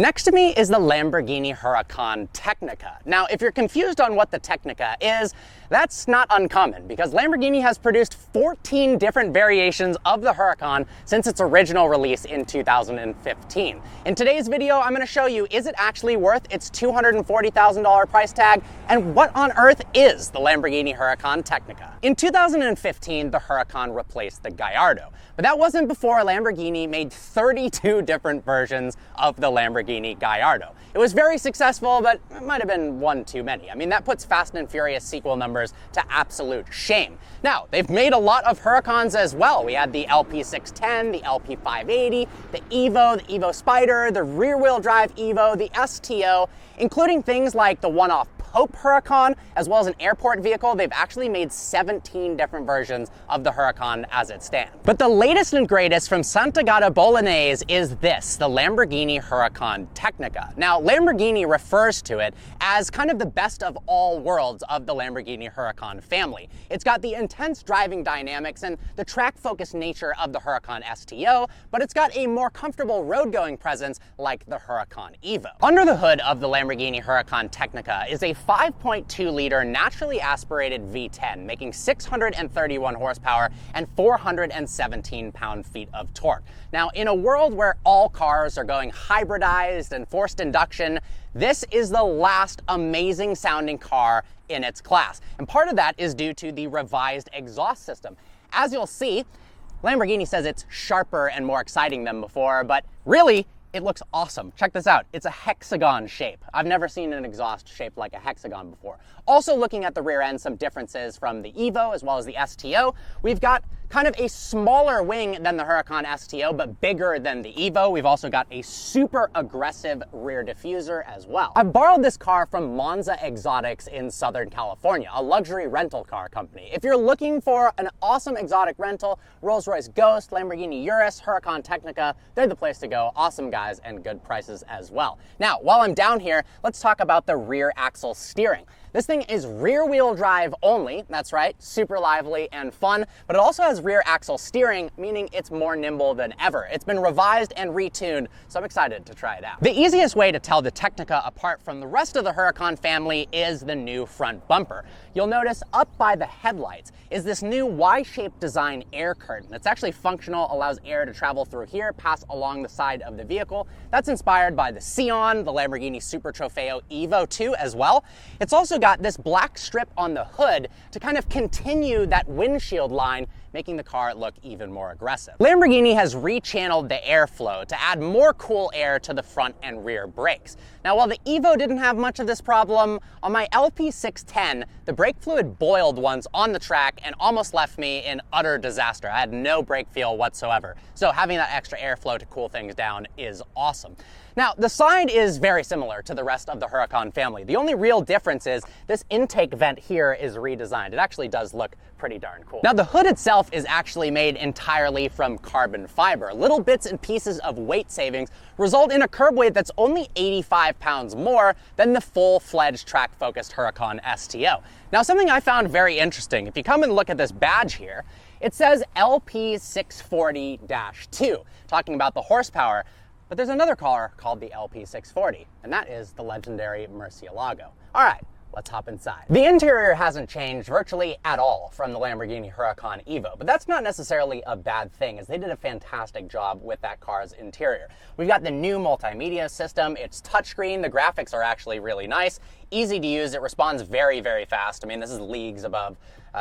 Next to me is the Lamborghini Huracan Tecnica. Now, if you're confused on what the Tecnica is, that's not uncommon because Lamborghini has produced 14 different variations of the Huracan since its original release in 2015. In today's video, I'm going to show you, is it actually worth its $240,000 price tag, and what on earth is the Lamborghini Huracan Tecnica? In 2015, the Huracan replaced the Gallardo, but that wasn't before Lamborghini made 32 different versions of the Lamborghini Gallardo. It was very successful, but it might have been one too many. I mean, that puts Fast and Furious sequel numbers to absolute shame. Now, they've made a lot of Huracans as well. We had the LP610, the LP580, the Evo Spider, the rear-wheel drive Evo, the STO, including things like the one-off Pope Huracan, as well as an airport vehicle. They've actually made 17 different versions of the Huracan as it stands. But the latest and greatest from Sant'Agata Bolognese is this, the Lamborghini Huracan Tecnica. Now, Lamborghini refers to it as kind of the best of all worlds of the Lamborghini Huracan family. It's got the intense driving dynamics and the track-focused nature of the Huracan STO, but it's got a more comfortable road-going presence like the Huracan Evo. Under the hood of the Lamborghini Huracan Tecnica is a 5.2-liter naturally aspirated V10, making 631 horsepower and 417 pound-feet of torque. Now, in a world where all cars are going hybridized and forced induction, this is the last amazing sounding car in its class. And part of that is due to the revised exhaust system. As you'll see, Lamborghini says it's sharper and more exciting than before, but really, it looks awesome. Check this out. It's a hexagon shape. I've never seen an exhaust shaped like a hexagon before. Also, looking at the rear end, some differences from the Evo as well as the STO. We've got kind of a smaller wing than the Huracan STO, but bigger than the Evo. We've also got a super aggressive rear diffuser as well. I borrowed this car from Monza Exotics in Southern California, a luxury rental car company. If you're looking for an awesome exotic rental, Rolls-Royce Ghost, Lamborghini Urus, Huracan Tecnica, they're the place to go. Awesome guys and good prices as well. Now, while I'm down here, let's talk about the rear axle steering. This thing is rear-wheel drive only, that's right, super lively and fun, but it also has rear axle steering, meaning it's more nimble than ever. It's been revised and retuned, so I'm excited to try it out. The easiest way to tell the Tecnica apart from the rest of the Huracan family is the new front bumper. You'll notice up by the headlights is this new Y-shaped design air curtain. It's actually functional, allows air to travel through here, pass along the side of the vehicle. That's inspired by the Sion, the Lamborghini Super Trofeo Evo 2 as well. It's also got this black strip on the hood to kind of continue that windshield line, making the car look even more aggressive. Lamborghini has rechanneled the airflow to add more cool air to the front and rear brakes. Now, while the Evo didn't have much of this problem, on my LP610, the brake fluid boiled once on the track and almost left me in utter disaster. I had no brake feel whatsoever. So having that extra airflow to cool things down is awesome. Now, the side is very similar to the rest of the Huracan family. The only real difference is this intake vent here is redesigned. It actually does look pretty darn cool. Now, the hood itself is actually made entirely from carbon fiber. Little bits and pieces of weight savings result in a curb weight that's only 85 pounds more than the full-fledged track-focused Huracan STO. Now, something I found very interesting, if you come and look at this badge here, it says LP640-2, talking about the horsepower. But there's another car called the LP640, and that is the legendary Murcielago. All right, let's hop inside. The interior hasn't changed virtually at all from the Lamborghini Huracan Evo, but that's not necessarily a bad thing, as they did a fantastic job with that car's interior. We've got the new multimedia system. It's touchscreen. The graphics are actually really nice, easy to use. It responds very, very fast. I mean, this is leagues above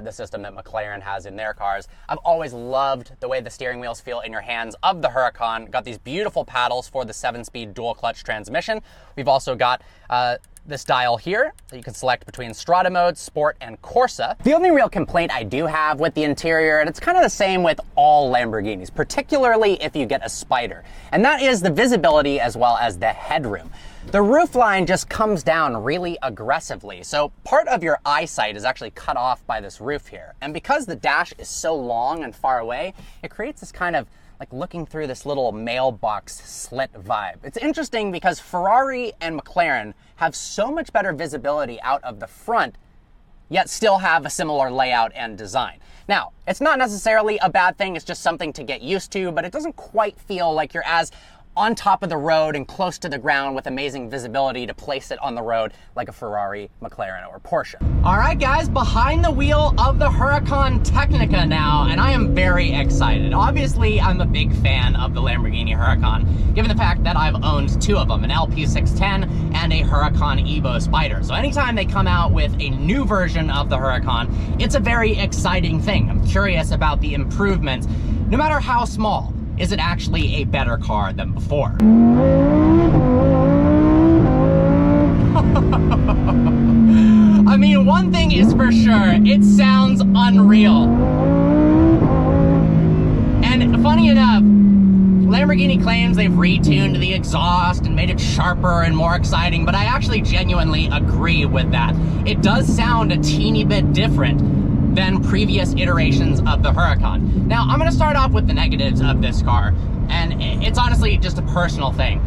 the system that McLaren has in their cars. I've always loved the way the steering wheels feel in your hands of the Huracan. Got these beautiful paddles for the 7-speed dual clutch transmission. We've also got this dial here that you can select between Strada mode, Sport, and Corsa. The only real complaint I do have with the interior, and it's kind of the same with all Lamborghinis, particularly if you get a Spider, and that is the visibility as well as the headroom. The roofline just comes down really aggressively, so part of your eyesight is actually cut off by this roof here. And because the dash is so long and far away, it creates this kind of like looking through this little mailbox slit vibe. It's interesting because Ferrari and McLaren have so much better visibility out of the front, yet still have a similar layout and design. Now, it's not necessarily a bad thing, it's just something to get used to, but it doesn't quite feel like you're as on top of the road and close to the ground with amazing visibility to place it on the road like a Ferrari, McLaren, or Porsche. All right, guys, behind the wheel of the Huracan Tecnica now, and I am very excited. Obviously, I'm a big fan of the Lamborghini Huracan, given the fact that I've owned two of them, an LP610 and a Huracan Evo Spider. So anytime they come out with a new version of the Huracan, it's a very exciting thing. I'm curious about the improvements, no matter how small. Is it actually a better car than before? I mean, one thing is for sure, it sounds unreal. And funny enough, Lamborghini claims they've retuned the exhaust and made it sharper and more exciting, but I actually genuinely agree with that. It does sound a teeny bit different than previous iterations of the Huracan. Now, I'm gonna start off with the negatives of this car, and it's honestly just a personal thing.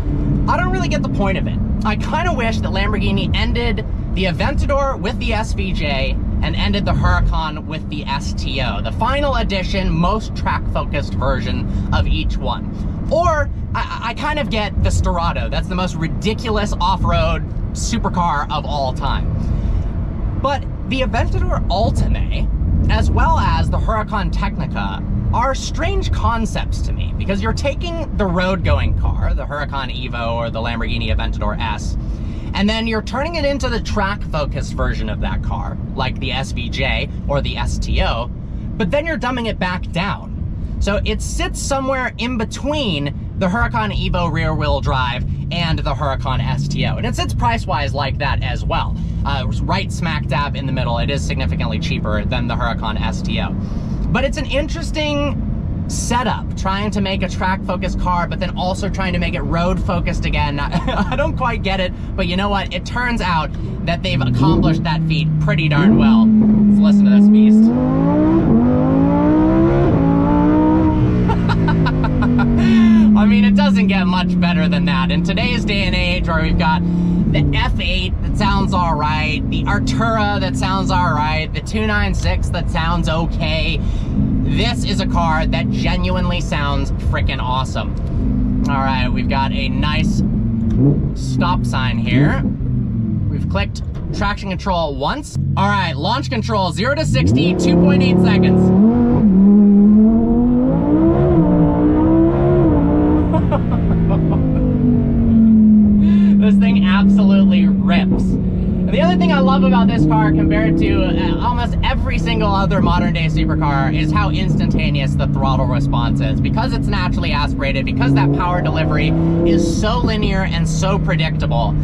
I don't really get the point of it. I kind of wish that Lamborghini ended the Aventador with the SVJ and ended the Huracan with the STO, the final edition, most track-focused version of each one. Or, I kind of get the Storado. That's the most ridiculous off-road supercar of all time. But the Aventador Ultimate, as well as the Huracan Tecnica, are strange concepts to me, because you're taking the road-going car, the Huracan Evo or the Lamborghini Aventador S, and then you're turning it into the track-focused version of that car, like the SVJ or the STO, but then you're dumbing it back down. So it sits somewhere in between the Huracan Evo rear-wheel drive and the Huracan STO. And it sits price-wise like that as well. Right smack dab in the middle. It is significantly cheaper than the Huracan STO. But it's an interesting setup, trying to make a track-focused car, but then also trying to make it road-focused again. I don't quite get it, but you know what? It turns out that they've accomplished that feat pretty darn well. Let's listen to this beast. I mean, it doesn't get much better than that. In today's day and age, where we've got the F8 that sounds all right, the Artura that sounds all right, the 296 that sounds okay, this is a car that genuinely sounds freaking awesome. All right, we've got a nice stop sign here. We've clicked traction control once. All right, launch control, 0 to 60, 2.8 seconds. This thing absolutely rips. And the other thing I love about this car compared to almost every single other modern day supercar is how instantaneous the throttle response is. Because it's naturally aspirated, because that power delivery is so linear and so predictable,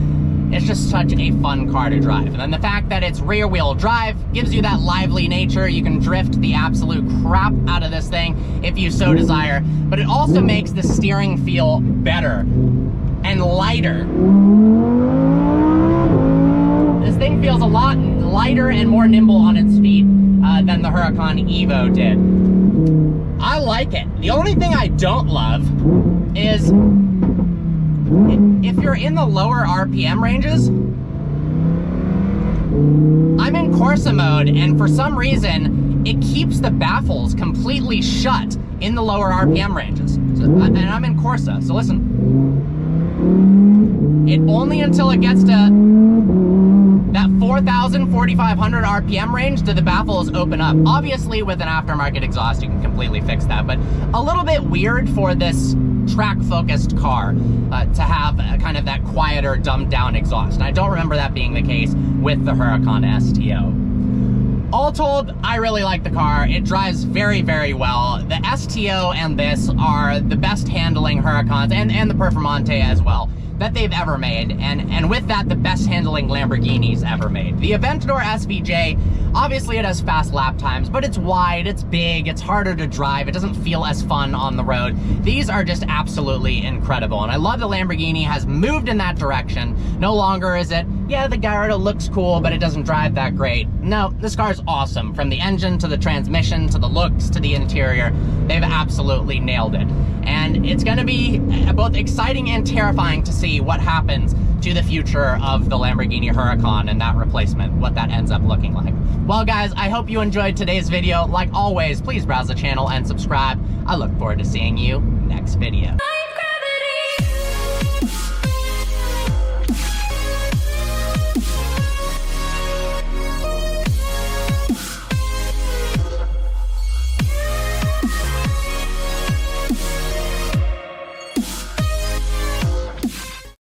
it's just such a fun car to drive. And then the fact that it's rear wheel drive gives you that lively nature. You can drift the absolute crap out of this thing if you so desire, but it also makes the steering feel better and lighter. This thing feels a lot lighter and more nimble on its feet than the Huracan Evo did. I like it. The only thing I don't love is if you're in the lower RPM ranges. I'm in Corsa mode, and for some reason, it keeps the baffles completely shut in the lower RPM ranges. So, and I'm in Corsa, so listen. It only until it gets to that 4,000, 4,500 RPM range do the baffles open up. Obviously, with an aftermarket exhaust, you can completely fix that, but a little bit weird for this track-focused car to have kind of that quieter, dumbed-down exhaust. And I don't remember that being the case with the Huracan STO. All told, I really like the car. It drives very, very well. The STO and this are the best handling Huracans, and the Performante as well, that they've ever made, and with that, the best handling Lamborghinis ever made. The Aventador SVJ, obviously it has fast lap times, but it's wide, it's big, it's harder to drive, it doesn't feel as fun on the road. These are just absolutely incredible, and I love that Lamborghini has moved in that direction. No longer is it, yeah, the Gallardo looks cool, but it doesn't drive that great. No, this car is awesome. From the engine, to the transmission, to the looks, to the interior, they've absolutely nailed it. And it's gonna be both exciting and terrifying to see what happens to the future of the Lamborghini Huracan and that replacement, what that ends up looking like. Well guys, I hope you enjoyed today's video. Like always, please browse the channel and subscribe. I look forward to seeing you next video.